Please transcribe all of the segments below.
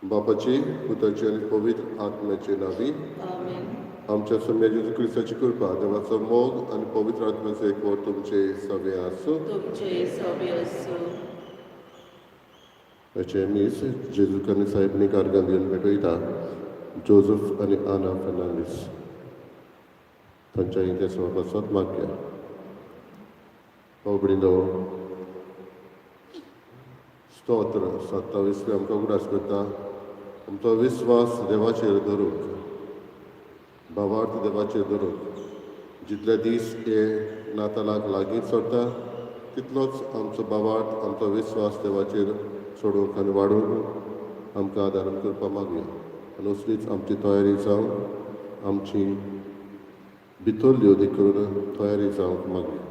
बापाची पुताची आणि पवित्र आत्म्याचे नावी आमच्या सम्य जेजू ख्रिस्ताची कृपा देवाचो मोग आणि पवित्र आत्म्याचे एक वर तुमचे सवे आसो मीस जेजू कनी साहेबनी कारगान दिवन भेटयता जोझफ आणि आना फर्नांडीस तांच्या इथे सहवासात मागया ओबडिंदो स्तोत्र 27 आमकां उगडास करता आमचो विस्वास देवाचेर धरूंक भावार्थ देवाचेर धरूंक जितले दीस हे नातालाक लागीं सरता तितलोच आमचो भावार्थ आमचो विस्वास देवाचेर सोडूंक आनी वाडूंक आमकां आदारण करपा मागया आनी असलीच आमची तयारी जावं आमची भितरल्यो देखून तयारी जावंक मागया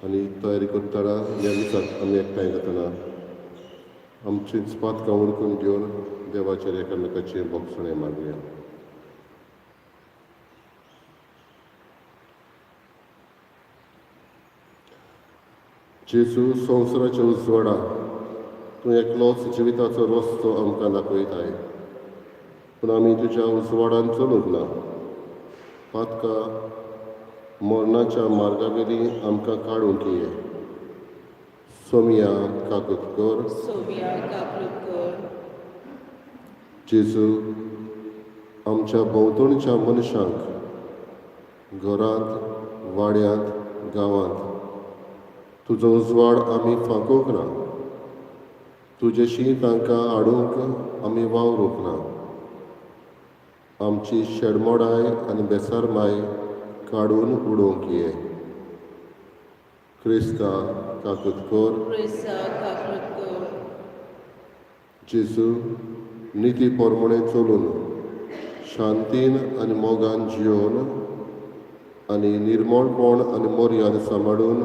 आनी तयारी करतना ह्या दिसाक आमी एकठांय जातना आमचीच पातकां उडकून घेवन देवाचेर एकामेकाची बोगसणे मागया जेजू संवसाराच्या उजवाडा तूं एकलोच जिविताचो रस्तो आमकां दाखयताय पूण आमी तुज्या उजवाडान चलूंक ना पातकां मरणाच्या मार्गावेली आमकां काडूंक ये सोमिया काकुतकर जेजू आमच्या भोंवतणच्या मनशांक घरांत वाड्यांत गांवांत तुजो उजवाड आमी फांकोवंक ना तुजेशी तांकां हाडूंक आमी वावरूंक ना आमची शेडमोडाय आनी बेसारमाय काडून उडोवंक ये क्रिस्ता काकुतकर जेजू निती पोरमणे चलून शांतीन आनी मोगान जियोन आनी निर्मळपण आनी मोर्याद सांबाळून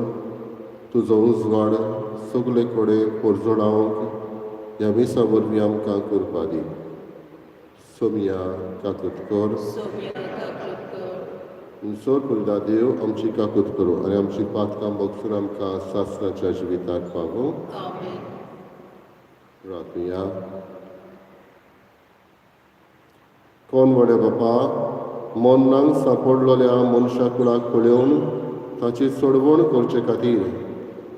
तुजो उजवाड सगळे कडेन पोरजोडावंक ह्या मिसा वरवीं आमकां करपा दी सोमिया काकुतकर चड करुदा देव आमची काकूत करूं आनी आमची पातकां बगसून आमकां सासणाच्या जिविताक पावूं प्रार्थया कोण वडे बापा मोन्नांक सांपडलोल्या मनशा कुळाक पळोवन ताची सोडवण करचे खातीर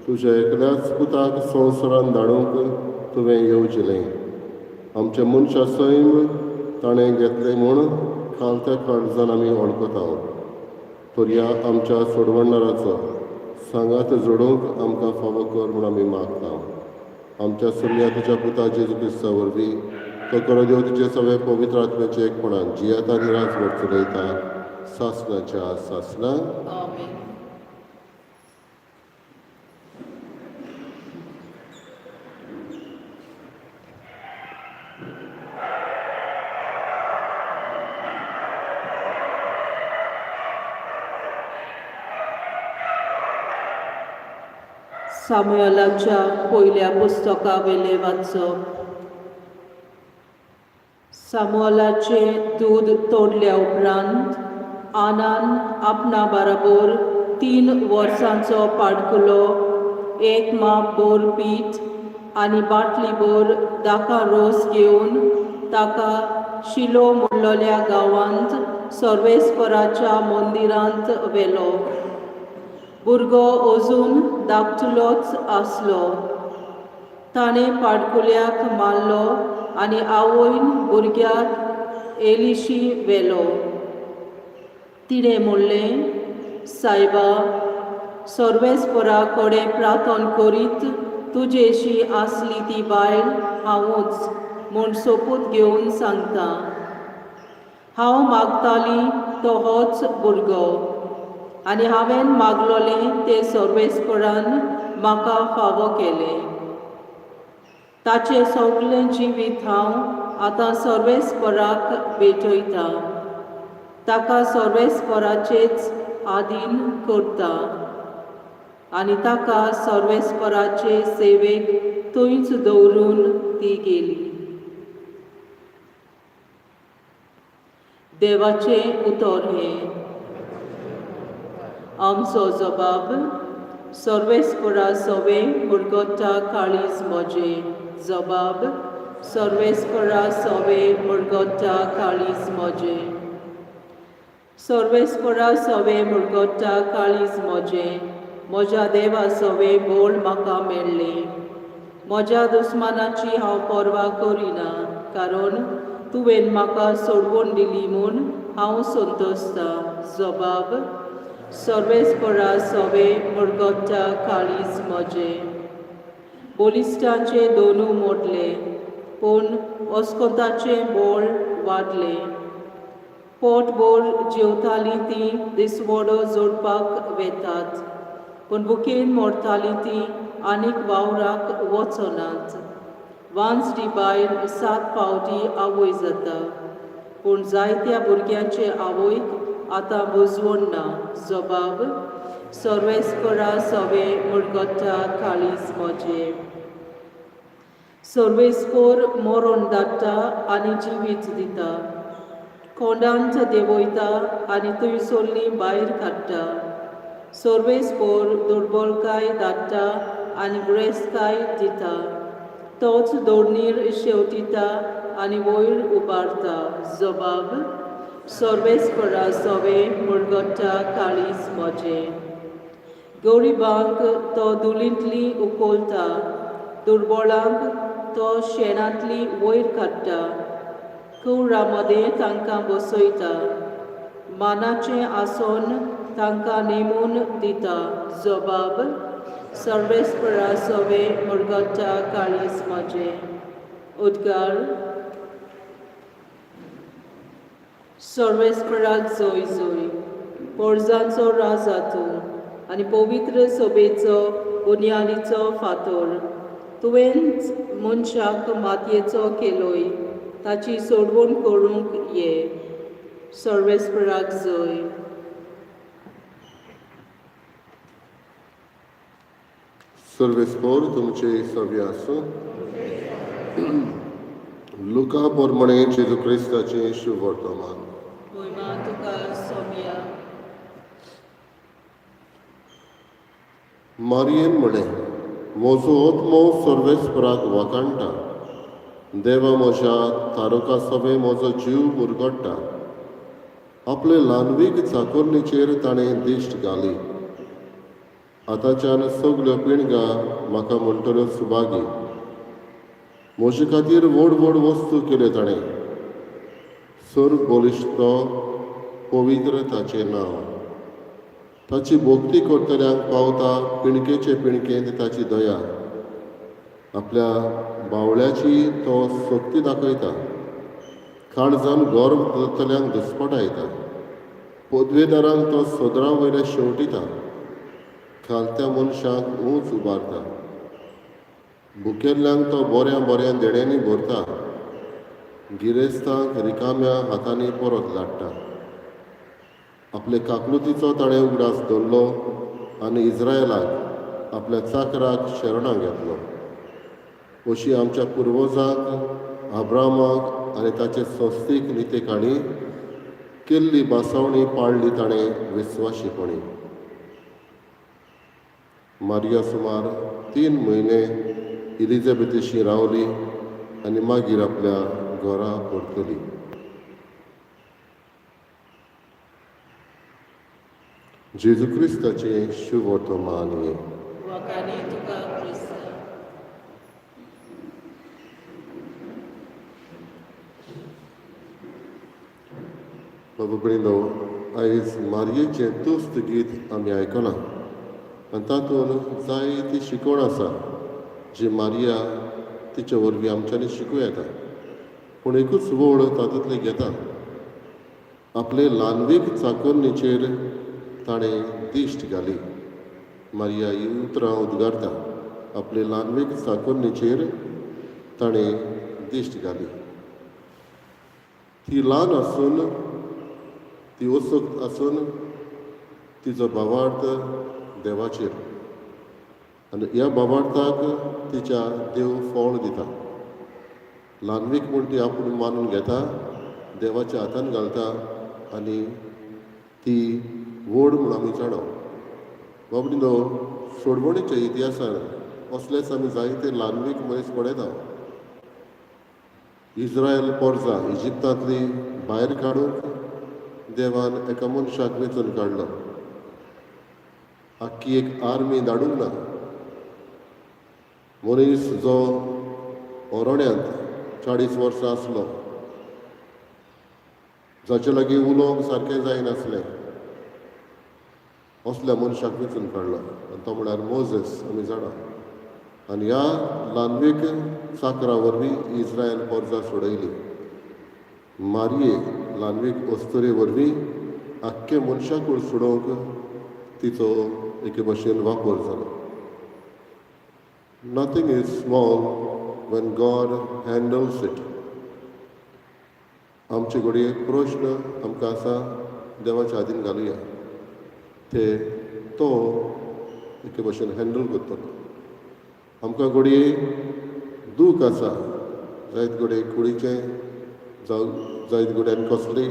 तुज्या एकल्याच पुताक संवसारान धाडूंक तुवें येवजिलें आमच्या मनशा सैम ताणें घेतलें म्हूण खालत्या काळजान आमी वळखता पर्या आमच्या सोडवणाराचो सांगात जोडूंक आमकां फावो कर म्हूण आमी मागता आमच्या सम्या तुज्या पुता जेजू क्रिस्ता वरवीं तो करो देव तुजे सगळे पवित्र आत्म्याचे एकपणान जियेता आनी राजभर चलयता सासणाच्या सासणाक सामुएलाच्या पयल्या पुस्तका वेले वाचप सामुएलाचे दूद तोडल्या उपरांत आनान आपणा बरोबर 3 वर्सांचो पाडकुलो 1 माप बोर पीठ आनी बाटली बोर दाका रोस घेवन ताका शिलो म्हणलोल्या गांवांत सर्वेस्पराच्या मंदिरांत व्हेलो भुरगो अजून धाकटुलोच आसलो ताणें पाडकुल्याक मारलो आनी आवयन भुरग्याक एलिशी व्हेलो. तिणें म्हणलें, सायबा, सर्वेस्परा कडेन प्रार्थना करीत तुजेशी आसली ती बायल हांवूच म्हूण सोपूत घेवन सांगता. हांव मागताली तो होच भुरगो, आनी हांवें मागलोलें तें सर्वेस्परान म्हाका फावो केलें. ताचें सगळें जिवीत हांव आतां सर्वेस्पराक भेटयता. ताका सर्वेस्पराचेच आधीन करता आनी ताका सर्वेस्पराचे सेवेक थंयच दवरून ती गेली. देवाचें उतर हें. आमचो जबाब, सर्वेस्परा सवे मुरगोट्टा काळीज मोजे. जबाब, सर्वेस्परा सवे मुरगोट्टा काळीज मोजे. सर्वेस्परा सवे मुरगोट्टा काळीज मोजे. म्हज्या देवा सवे बोळ म्हाका मेळ्ळे. म्हज्या दुस्मानाची हांव पर्वा करिना, कारण तुवें म्हाका सोडवून दिली म्हूण हांव संतोसता. जबाब, सर्वेस्परा सवे मुरगोट्टा काळीज मोजे. बोलिस्टांचे दोनू मोडले, पूण ओस्कोताचे बोळ वाडले. पोटभर जेवतालीं तीं दिसवडो जोडपाक वेतात, पूण भुकेन मरतालीं तीं आनीक वावराक वचनात. वांसडी बायल 7 फावटी आवय जाता, पूण जायत्या भुरग्यांचे आवयक आतां बुजवण ना. जबाब, सर्वेस्परा सवे मुरगोट्टा काळीज मोजे. सर्वेस्पर मरण धाडटा आनी जिवीत दिता. कोंडांत देंवयता आनी थंयसरलीं भायर काडटा. सर्वेस्पर दुर्बलकाय धाडटा आनी ब्रेस्तकाय दिता. तोच दोडणीर शेवटिता आनी वयर उबारता. जबाब, सर्वेस्परा सवे मुरगोट्टा काळीज मोजे. गरिबांक तो दुलिंतली उखलता, दुर्बळांक तो शेणांतली वयर काडटा. कवरा मदें तांकां बसयता, मानाचें आसन तांकां नेमून दिता. जबाब, सर्वेस्परा सवे मुरगोट्टा काळीज मोजे. उद्गार. सर्वेस्पराक जय जय. पोरजांचो राजा तूं आनी पवित्र सभेचो बुन्यादीचो फातर. तुवेंच मनशाक मातयेचो केलोय, ताची सोडवण करूंक ये. सर्वेस्पराक जय. सर्वेस्पर तुमचे सव्य आसूं. लुका पोरमणे जेजू क्रिस्ताचें शुभ वर्तमान. महिमा तुका सोम्या. मारयेन म्हणे, म्हजो आत्मो सर्वेस्पराक वखाणटा. देवा म्हज्या तारका सवे म्हजो जीव मुरगोडटा. आपले ल्हानवीक चाकोरणीचेर ताणें दिश्ट घाली. आतांच्यान सगल्यो पिणगा म्हाका म्हणटल्यो सुभागी. म्हजे खातीर व्हड व्हड वस्तू केल्यो ताणें. स्वर्ग बोलिश्तो पवित्र ताचें नांव. ताची भोक्ती करतल्यांक पावता पिणकेचे पिणकेंत ताची दया. आपल्या बावळ्याची तो सक्ती दाखयता. काळजान गर्व धरतल्यांक दुस्पटायता. पदवेदारांक तो सदरां वयल्या शेवटिता. खालत्या मनशांक ऊंच उबारता. भुकेल्ल्यांक तो बऱ्या देण्यांनी भरता. गिरेस्तांक रिकाम्या हातांनी परत धाडटा. आपले काकलुतीचो ताणें उगडास धरलो आनी इस्रायलाक आपल्या चाकराक शरणां घेतलो. अशी आमच्या पुर्वजांक अब्रामाक आनी ताचे संस्थीक नितेकाणी केल्ली बासावणी पाळली ताणें विस्वाशीपणी. मारिया सुमार 3 म्हयने इलिझाबेथीशी रावली आनी मागीर आपल्या घरा परतली. जेजू क्रिस्ताचें शुभ वर्तमान. वखाणी तुका क्रिस्त. बाबा भयणीनो, आयज मारयेचें तुस्त गीत आमी आयकलां आनी तातूंत जायती शिकवण आसा जी मारिया तिचे वरवीं आमच्यांनी शिकूं येता. पूण एकूच वड तातूंतली घेता. आपले ल्हानवीक चाकरणीचेर ताणें दिश्ट घाली. मारिया ही उतरां उद्गारता. आपले ल्हानवीक चाकरणीचेर ताणें दिश्ट घाली. ती ल्हान आसून, ती वसक्त आसून तिचो भावार्थ देवाचेर आनी ह्या भावार्थाक तिच्या देव फळ दिता. ल्हानवीक म्हूण ती आपूण मानून घेता, देवाच्या हातान घालता आनी ती व्हड म्हूण आमी जाणा. बाबडीनो, सोडवणीच्या इतिहासान असलेच आमी जायते ल्हानवीक मनीस पळयता. इस्रायल पोरसां इजिप्तांतली भायर काडूंक देवान एका मनशाक वेंचून काडलो. आख्खी एक आर्मी धाडूंक ना. मनीस जो ओरोण्यांत 40 वर्सां आसलो, जाचे लागीं उलोवंक सारकें जायनासलें, असल्या मनशाक वेंचून काडलो आनी तो म्हळ्यार मोजेस आमी जाणा. आनी ह्या ल्हानवीक चाकरा वरवीं इस्रायल पोरसां सोडयली. मारये ल्हानवीक वस्तुरे वरवीं आख्खे मनशाक सोडोवंक तिचो एके भाशेन वापर जालो. Nothing is small Wien God handles it. आमचे घडये प्रश्न आमकां आसा, देवाच्या हातीन घालुया. तो एके भाशेन हँडल करतलो. आमकां घडये दूख आसा, जायत घडये कुडीचें जावं जायत घडयान कसलें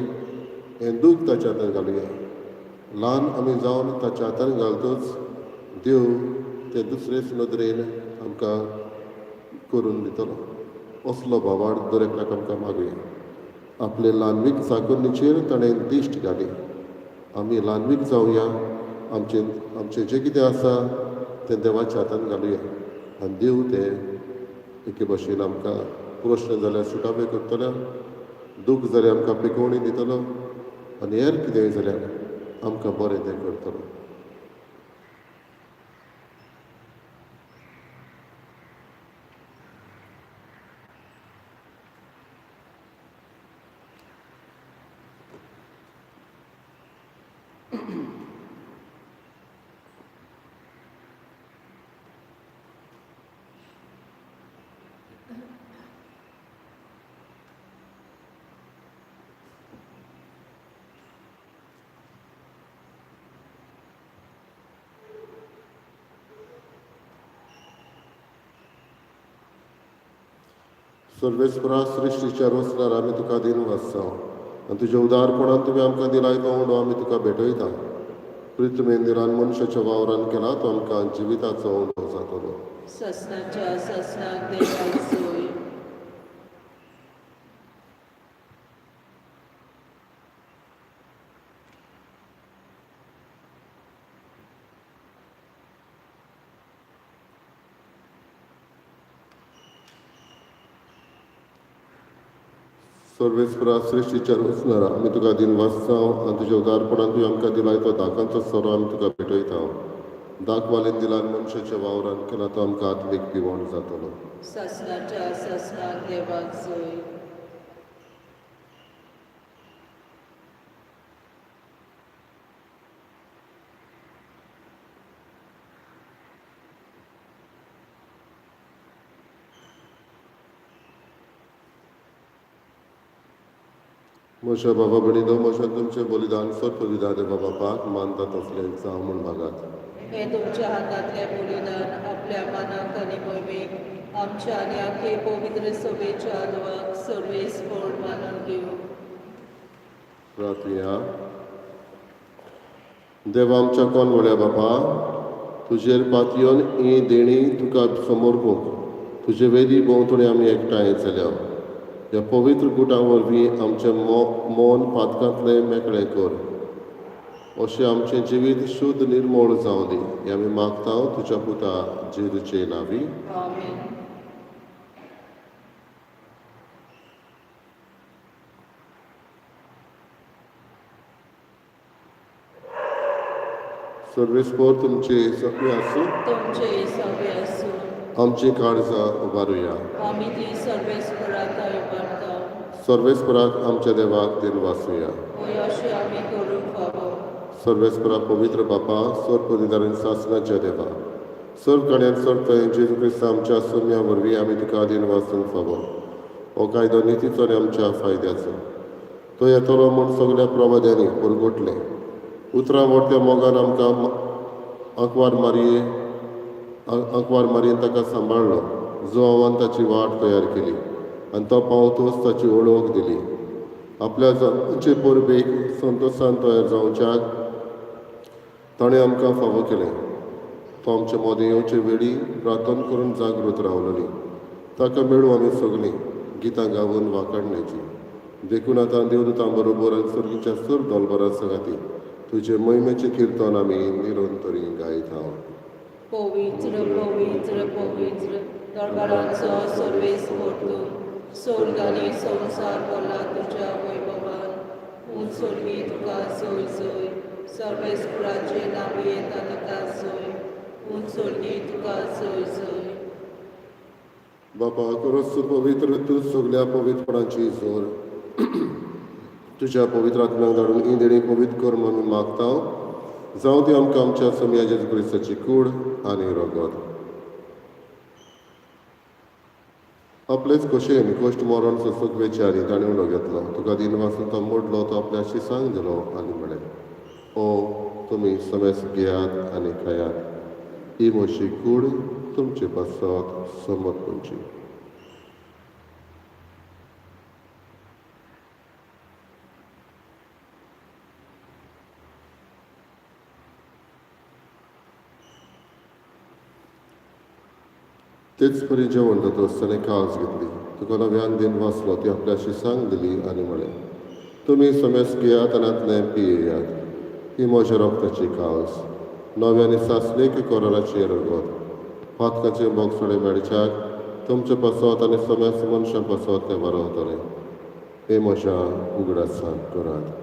हें दूख ताच्या हातान घालुया. ल्हान आमी जावन ताच्या हातान घालतच देव ते दुसरेच नदरेन आमकां करून दितलो. असलो भावार्थ दर एकल्याक आमकां मागुया. आपले ल्हानवीक चाकरणीचेर ताणें दिश्ट घाली. आमी ल्हानवीक जावया. आमचें जें कितें आसा तें देवाच्या हातान घालुया आनी देव तें एके भाशेन आमकां प्रश्न जाल्यार सुटावे करतलो, दूख जाल्यार आमकां पिकोवणी दितलो आनी हेर कितेंय जाल्यार आमकां बरें तें करतलो. सर्वेस्परा सृश्टीच्या रोसणार आमी तुका दिन वाचता आनी तुज्या उदारपणान तुवें आमकां दिलाय तो उंडो आमी तुका भेटयता. प्रितमेन दिलान मनशाच्या वावरान केला तो आमकां जिविताचो उंडो जातलो. ससनाच्या ससनाक देवाक सोय. सर्वेस्परा सृश्टीच्या रोसणार आमी तुका दिन वाचता आनी तुज्या उदारपणान तुवें आमकां दिलाय तो दाकांचो सोरो आमी तुका भेटयता. दाखवालेन दिलान मनशाच्या वावरान केला तो आमकां आत्मीक पिवण जातलो. ससनाच्या ससनाक देवाक सोय. म्हज्या बाबा भयणीनो, म्हज्या तुमचें बलिदान सत्व विधान बापाक मानता तसलें जावं म्हूण मागात. हे तुमच्या हातांतलें बलिदान आपल्या मनाक आनी मोहिमेक आमच्या आनी आख्खे पवित्र सभेच्या आदवाक सर्वेस फळ मानून घेवं. प्रार्थया. देवा आमच्या कोनवड्या बापा, तुजेर पातयेवन ही देणी तुका समर्पूंक तुजे वेदी भोंवतणी आमी एकठांय जाल्या. ह्या पवित्र गुटां वरवीं आमचें मोन पातकांतलें मेकळें कर. अशें आमचें जिवीत शुद्ध निर्मळ जावं दी. हें आमी मागता तुज्या पुता जेजूचे नांवी. आमीन. सर्वेस्पोर तुमचे सगळे आसूं तुमचे सवे आसूं आमची काळजां उबारुया. आमी ती सर्वेस्परात उबारता सर्वेस्पराक आमच्या देवाक दिन वासुया. अशें आमी करूंक फावो सर्वेस्परा पवित्र बापा सर पदिदारान सासणाच्या देवा सर कण्यान सरतय जेजू क्रिस्त आमच्या सोम्या वरवीं आमी तुका दिन वाचूंक फावो. हो कायदो नितीचो आनी आमच्या फायद्याचो. तो येतलो म्हूण सगळ्या प्रवाद्यांनी परगोटले. उतरां व्हरत्या मोगान आमकां आंकवार मारयेन ताका सांबाळलो जो हांवान ताची वाट तयार केली आनी तो पावतोच ताची वळख दिली. आपल्या जल्माचे परबेक संतोशान तयार जावच्याक ताणें आमकां फावो केलें. तो आमच्या मोदें येवचे वेळी प्रार्थना करून जागृत रावलोली. ताका मेळूं आमी सगळीं गितां गावून वाकडण्याची. देखून आतां देवदूतां बरोबर आनी सर्गीच्या सर दोलबारां संगाती तुजे महिमेचें किर्तन आमी निरंतरी गायता. पवित्र पवित्र पवित्र दरबारांचो सर्वेस्पोर तूं स्वर्ग आनी संवसार भरला तुज्या वैभवान उत्सर्गी तुका जोय जोय सर्वेस्पुराचे नांवे येता ताका जोय उत्सर्गी तुका जोय जोय. बापा खरोच पवित्र तूं सगळ्या पवित्रपणाची जोर तुज्या पवित्र आत्म्याक धाडून ही देणी पवित्र कर म्हणून आमी मागता. जावं ती आमकां आमच्या सोम्या जेजू क्रिस्ताची कूड आनी रगत. आपलेच खोशेन कश्ट मरण सोसूंक वेचारी ताणें उलो घेतलो. तुका दिन वाचून तो मोडलो तो आपल्या शिसांक दिलो आनी म्हळें ओ तुमी समेस घेयात आनी खायात. ही म्हशी कूड तुमचे पासत समर्पणची. तेच परी जेवण जाता आसतना काळज घेतली. तुका नव्यान दिन वाचलो ती आपल्या शिसांक दिली आनी म्हळें तुमी समेस घेयात आनी आतलें पियेयात. ही म्हज्या रोगताची काळज नव्यानी सासलेक कोराराची रगत फातकाचे बोगसडे मेळच्याक तुमचे पासत आनी समेस मनशां पासत तें बरवतलें. हे म्हज्या उगडासान करात.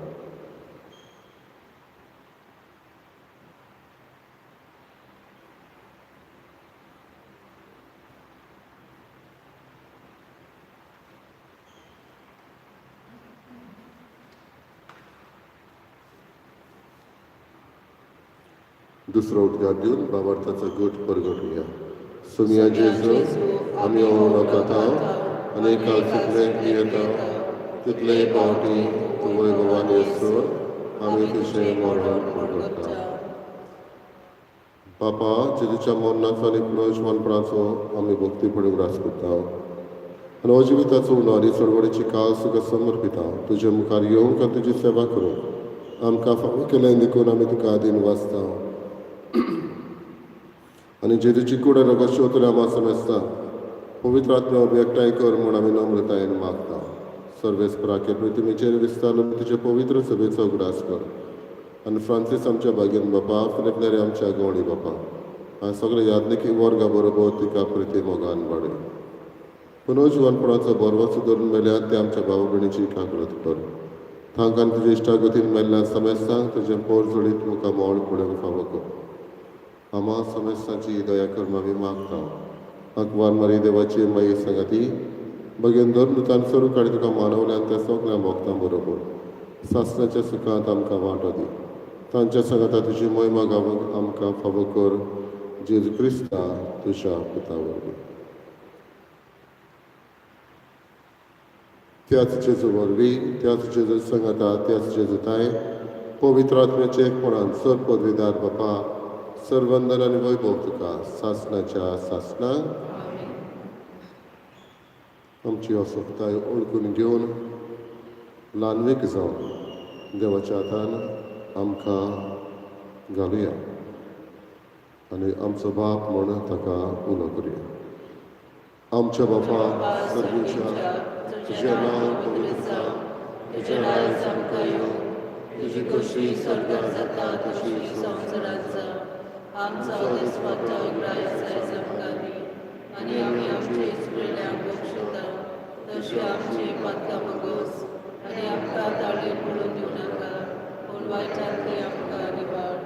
दुसरो उद्गार दिवन बाबार्थाचो गोठ परगटुया. सोम्या जेजू आमी ओवळो खाता आनी काल जितलें पियेता तितलेय पावटी तूं वैभवान येसर आमी तुजें मरण परगटता. बापा जेजूच्या मरणाचो आनी पुनर्जीवनपणाचो आमी भक्तीपणे उरास करता आनी अजिविताचो उणारी चळवळीची काळ तुका समर्पिता. तुजे मुखार येवंक आनी तुजी सेवा करूंक आमकां फावो केलें देखून आमी तुका आदीन वाचता. आनी जेजूची कूड रगत शेवतले आमी समजता. पवित्र आत्म्या एकठांय कर म्हूण आमी नम्रतायेन मागता. सर्वेस्पराके पृथ्वीचेर विस्तारलो तुजे पवित्र सभेचो उगडास कर आनी फ्रांसीस आमच्या बागेन बापा फिलिप नेरे आमच्या गवळी बापा आनी सगळे यादनिकी वर्गा बरोबर तिका प्रिती मोगान वाडय. पुनर्जीवनपणाचो बरवो सुदरून मेल्यात ते आमच्या भाव भयणीची काकळत कर. तांकां तुजे इश्टागतीन मेल्ल्या समेस्तांक तुजें पोर जोडीत मुखार मोल पळोवंक फावो कर. आमा समेस्तांची दया कर आमी मागता. आंकवार मारी देवाची माई संगाती बगेन दर नुतान सरू काडी तुका मानवल्यान त्या सगळ्या भक्तां बरोबर सासणाच्या सुखांत आमकां वांटो दी. तांच्या संगता तुजी महिमा गावूंक आमकां फावो कर. जेजू क्रिस्ता तुज्या पुता वरवीं. त्याच जेजू वरवीं त्याच जेजू संगता त्याच जेजूताय पवित्र आत्म्याचे एकपणान सर पदवीदार बापा सर्वंदन आनी वैभव तुका सासणाच्या सासणाक आमची असोकताय ओळखून घेवन ल्हानवीक जावन देवाच्या हातान आमकां घालुया आनी आमचो बाप म्हूण ताका उलो करुया. आमच्या बापा सर्गीच्या तुजें नांव पवित्र जावं. तुजें राज आमकां येवं. तुजी कशी स्वर्गांत जाता तशी संवसारांत जावं. आमचो दिसपट्टो ग्रास आयज आमकां दी आनी आमी आमचे इश्टांक बक्षिता तशी आमची पातकां मागोस आनी आमकां ताळेर पडून दिवं नाका पूण वायटांतली आमकां निवाड.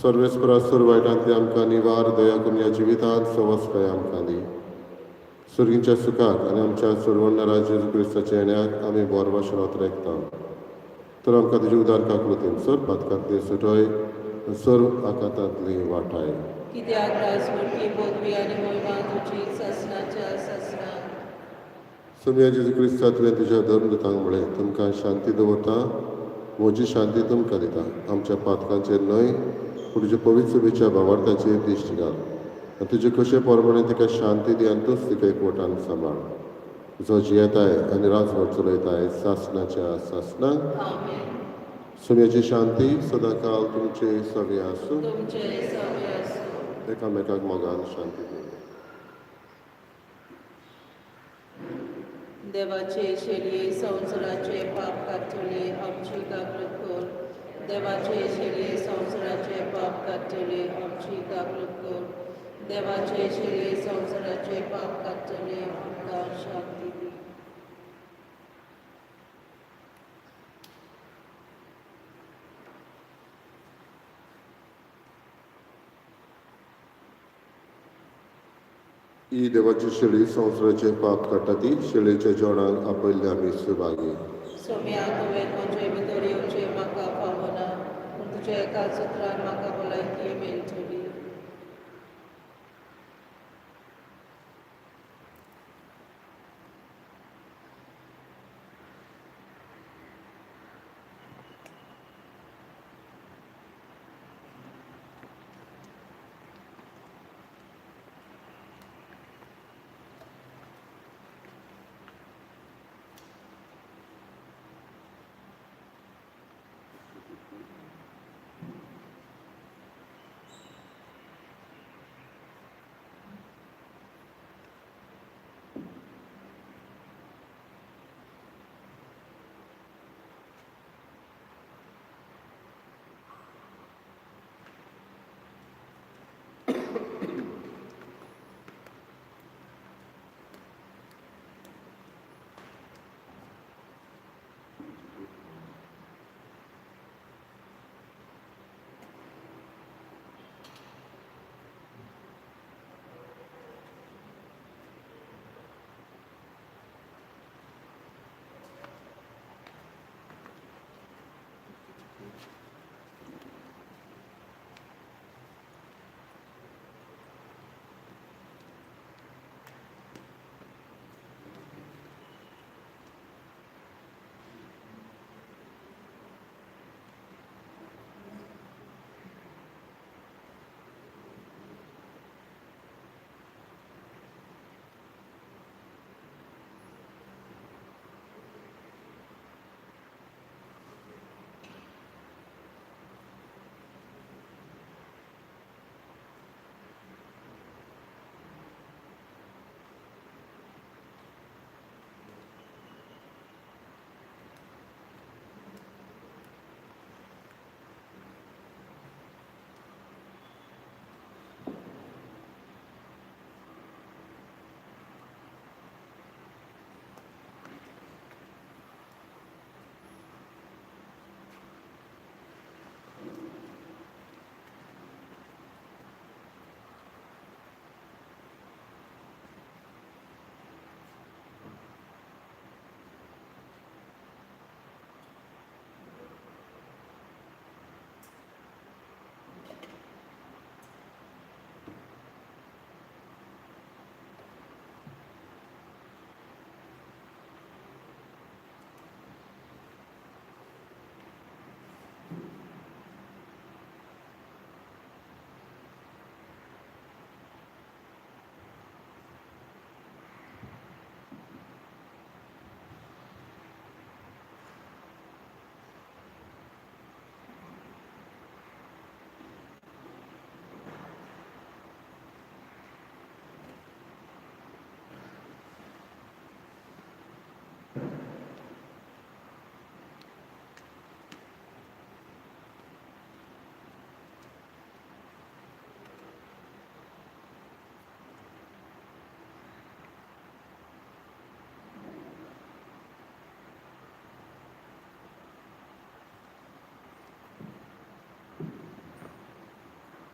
सर्वेस्परा सुर वायटांतली आमकां निवार दया करून ह्या जिवितांत सवस्काय आमकां दी. सुरगींच्या सुखाक आनी आमच्या सुरवण्णा जेजू क्रिस्ताच्या येण्याक आमी बोर भाशेन वतरेकता. तर आमकां तुजी उदार काकूतीन सर पातकांतली सुटय सर्व आकांतांतली वाटाय. कित्याक राजवटी पदवी आनी महिमा तुजी ससनाच्या ससना. सुम्या जेजू क्रिस्ता तुवें तुज्या धर्मदुतांक म्हळें तुमकां शांती दवरता, म्हजी शांती तुमकां दिता. आमच्या पातकांचेर न्हय पूण तुज्या पवित्र सभेच्या भावार्थाचेर दिश्ट घाल. आनी तुजे कशे परमणे तिका शांती दी आनी तूंच तिका एकवटान सांबाळ. जो जियेताय आनी राजवट चलयताय सासनाच्या सासनाक. आमेन. सुम्याची शांती सदां काल तुमचे सवे आसूं. तुमचे सवे आसूं. एकामेकाक मोगान शांती दी. देवाचे शेडये संवसाराचे पाप काडटले आमची काकूत कर. देवाचे शेडये संवसाराचे पाप काडटले आमची काकूत कर. देवाचे शेडये संवसाराचे पाप काडटले आमकां शांती दी. ही देवाची शेळी संवसाराचे पाप काडटा ती शेळयेच्या जेवणाक आपयल्ले आमी सुभागी. सोम्या तुवें म्हजे भितर येवचें म्हाका फावना पूण तुज्या एका सुत्रान म्हाका भलायकी मेळटली.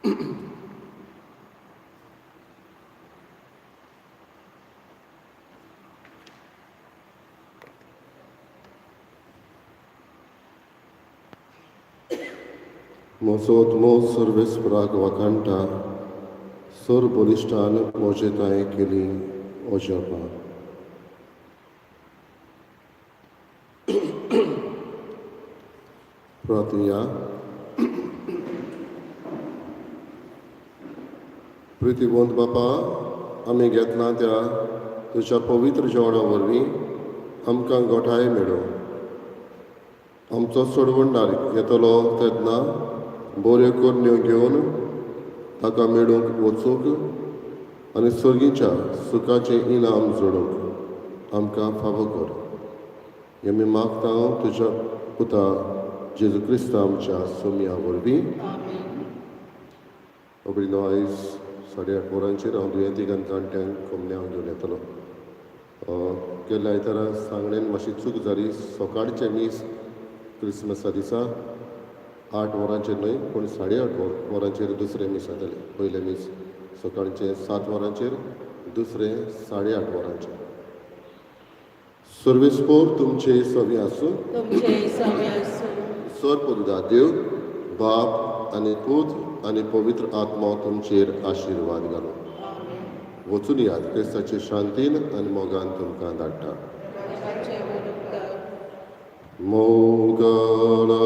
Mozot mo servis prag wakanta, sur bolistan mojetai kili ojapa. प्रार्थना. प्रितीवंत बापा, आमी घेतला त्या तुझ्या पवित्र जेवणा वरवीं आमकां गोठाय मेळो. आमचो सोडवणदार येतलो तेन्ना बऱ्यो करणयो घेवन ताका मेळूंक वचूंक आनी सर्गीच्या सुखाचें इनाम जोडूंक आमकां फावो कर. हें आमी मागता तुज्या पुता जेजू क्रिस्ता आमच्या सोम्या वरवीं. अबरीनो आयज 8:30 वरांचेर हांव दुयेंतीक जाणट्यांक कोमन्यांक घेवन येतलो. गेल्या आयतारा सांगणेन मातशी चूक जाली. सकाळचें मीस क्रिसमसा दिसा 8 वरांचेर न्हय पूण 8:30 वरांचेर दुसरें मीस जातालें. पयलें मीस सकाळचें 7 वरांचेर, दुसरें 8:30 वरांचेर. सर्वेस्पोर तुमचे सवी आसूं. सर्वपुरुदा देव बाप आनी पूत आनी पवित्र आत्मा तुमचेर आशिर्वाद घालो. वचून यात क्रिस्ताचे शांतीन आनी मोगान तुमकां धाडटा. मोगाला